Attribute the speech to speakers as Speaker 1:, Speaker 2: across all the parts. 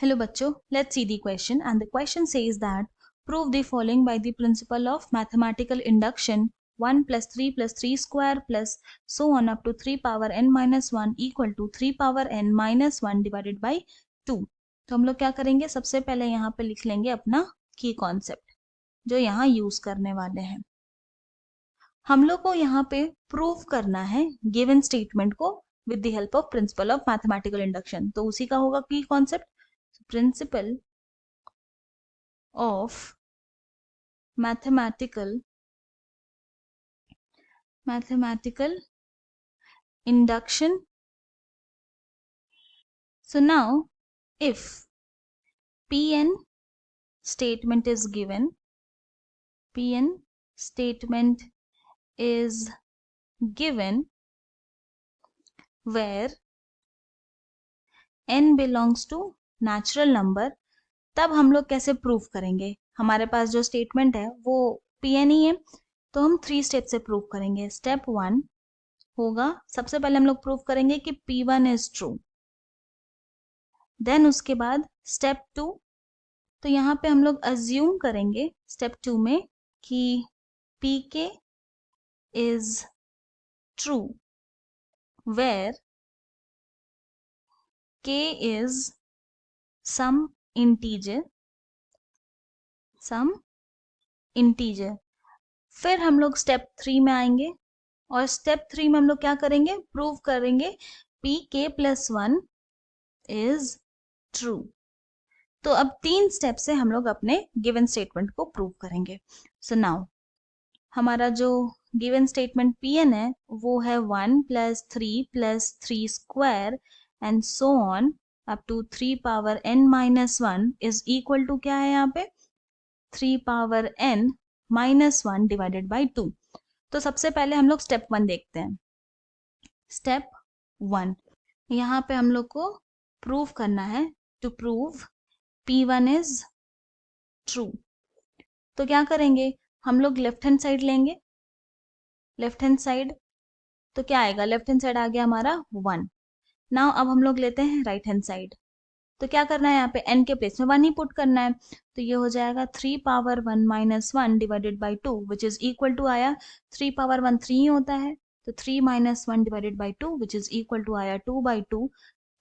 Speaker 1: Hello बच्चों, let's see the question and the question says that prove the following by the principle of mathematical induction 1 plus 3 plus 3 square plus so on up to 3 power n minus 1 equal to 3 power n minus 1 divided by 2। तो हम लोग क्या करेंगे, सबसे पहले यहाँ पे लिख लेंगे अपना की कॉन्सेप्ट जो यहाँ यूज करने वाले हैं। हम लोग को यहाँ पे प्रूव करना है गिवन स्टेटमेंट को with the help of principle of mathematical induction, तो उसी का होगा की concept principle of mathematical induction. So now if Pn statement is given, where n belongs to natural number, तब हम लोग कैसे प्रूफ करेंगे। हमारे पास जो स्टेटमेंट है वो Pn ही है, तो हम 3 स्टेप से प्रूफ करेंगे। स्टेप 1 होगा, सबसे पहले हम लोग प्रूफ करेंगे कि P1 इज ट्रू। देन उसके बाद स्टेप 2, तो यहाँ पे हम लोग अज्यूम करेंगे स्टेप 2 में कि Pk is true where k is some integer। फिर हम लोग स्टेप 3 में आएंगे और स्टेप 3 में हम लोग क्या करेंगे, प्रूव करेंगे pk plus 1 इज ट्रू। तो अब 3 स्टेप से हम लोग अपने गिवन स्टेटमेंट को प्रूव करेंगे। सो नाउ हमारा जो गिवन स्टेटमेंट Pn है वो है 1 plus 3 plus 3 square and so on up to 3 power n minus 1 is equal to क्या है यहाँ पे 3 power n minus 1 divided by 2। तो सबसे पहले हम लोग स्टेप 1 देखते हैं। स्टेप 1 यहाँ पे हम लोग को प्रूव करना है, to prove P1 is true. तो क्या करेंगे, हम लोग लेफ्ट हैंड साइड लेंगे। लेफ्ट हैंड साइड तो क्या आएगा, लेफ्ट हैंड साइड आ गया हमारा 1। नाउ अब हम लोग लेते हैं राइट हैंड साइड, तो क्या करना है, यहाँ पे n के प्लेस में 1 ही पुट करना है। तो ये हो जाएगा 3 power 1 minus 1 divided by 2 which is equal to आया 3 पावर 1 3 ही होता है, तो 3 minus 1 divided by 2 which is equal to आया 2 बाई 2,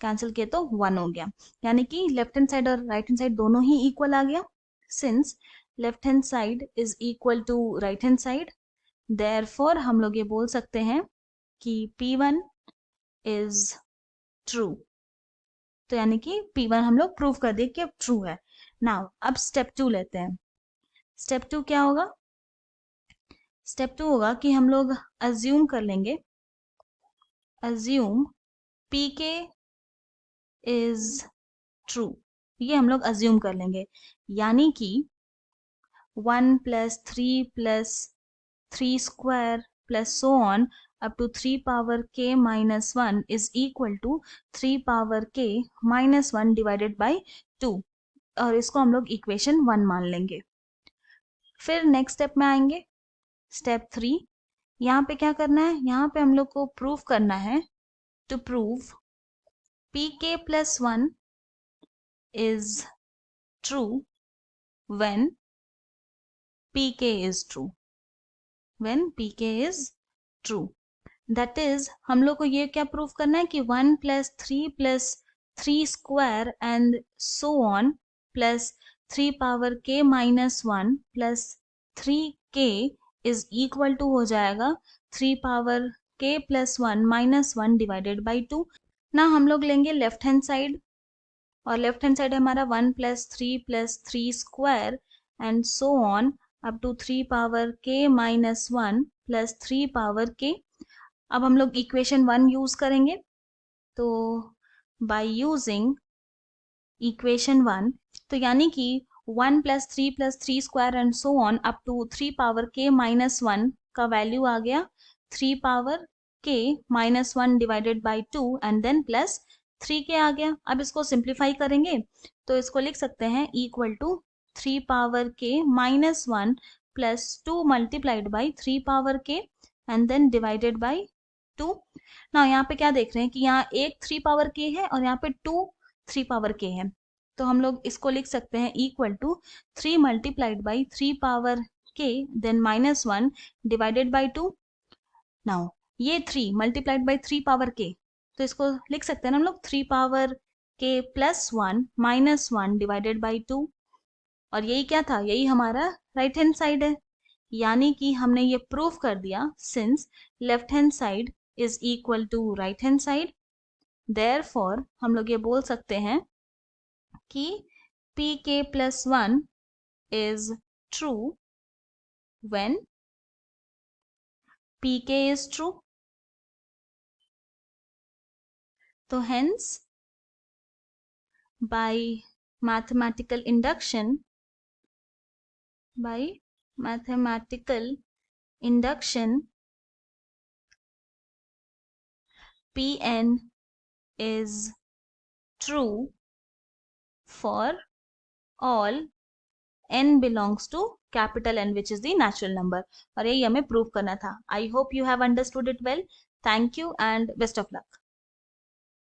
Speaker 1: कैंसिल किए तो 1 हो गया। यानी कि लेफ्ट हैंड साइड और राइट हैंड साइड दोनों ही इक्वल आ गया। Since left hand side is equal to right hand side, therefore हम लोग ये बोल सकते हैं कि P1 इज ट्रू। तो यानी कि P1 हम लोग प्रूव कर दिए कि अब ट्रू है। नाउ अब स्टेप 2 लेते हैं। स्टेप 2 क्या होगा, स्टेप 2 होगा कि हम लोग अज्यूम कर लेंगे, अज्यूम Pk इज ट्रू। ये हम लोग अज्यूम कर लेंगे, यानी कि 1 plus 3 plus 3 square plus so on up to 3 power k minus 1 is equal to 3 power k minus 1 divided by 2, और इसको हम लोग इक्वेशन 1 मान लेंगे। फिर नेक्स्ट स्टेप में आएंगे, स्टेप 3। यहाँ पे क्या करना है, यहाँ पे हम लोग को प्रूव करना है, to prove pk plus 1 is true when pk is true, when pk is true। That is हम लोग को ये क्या प्रूव करना है कि 1 plus 3 plus 3 square and so on plus 3 power k minus 1 plus 3k is equal to हो जाएगा 3 power k plus 1 minus 1 divided by 2। ना हम लोग लेंगे लेफ्ट हैंड साइड, और लेफ्ट हैंड साइड हमारा 1 plus 3 square and so on up to 3 power k minus 1 plus 3 power k। अब हम लोग इक्वेशन 1 यूज करेंगे, तो बाय यूजिंग इक्वेशन 1, तो यानी कि 1 plus 3 square and so on up to 3 power k minus 1 का वैल्यू आ गया 3 power k minus 1 divided by 2 and then plus 3k आ गया। अब इसको सिंप्लीफाई करेंगे तो इसको लिख सकते हैं equal to 3 power k minus 1 plus 2 multiplied by 3 power k and then divided by 2। ना यहाँ पे क्या देख रहे हैं कि यहाँ एक 3 पावर k है और यहाँ पे 2 3 पावर k है, तो हम लोग इसको लिख सकते हैं equal to 3 multiplied by 3 power k then -1 divided by 2। Now ये 3 मल्टीप्लाइड बाई 3 पावर k, तो इसको लिख सकते हैं ना हम लोग 3 power k plus 1 -1 divided by 2। और यही क्या था, यही हमारा राइट हैंड साइड है। यानी कि हमने ये प्रूव कर दिया, since left hand side is equal to right hand side, therefore हम लोग ये बोल सकते हैं कि pk plus 1 is true when pk is true. तो hence by mathematical induction, Pn is true for all n belongs to capital N, which is the natural number। और यही हमें प्रूव करना था। I hope you have understood it well. Thank you and best of luck.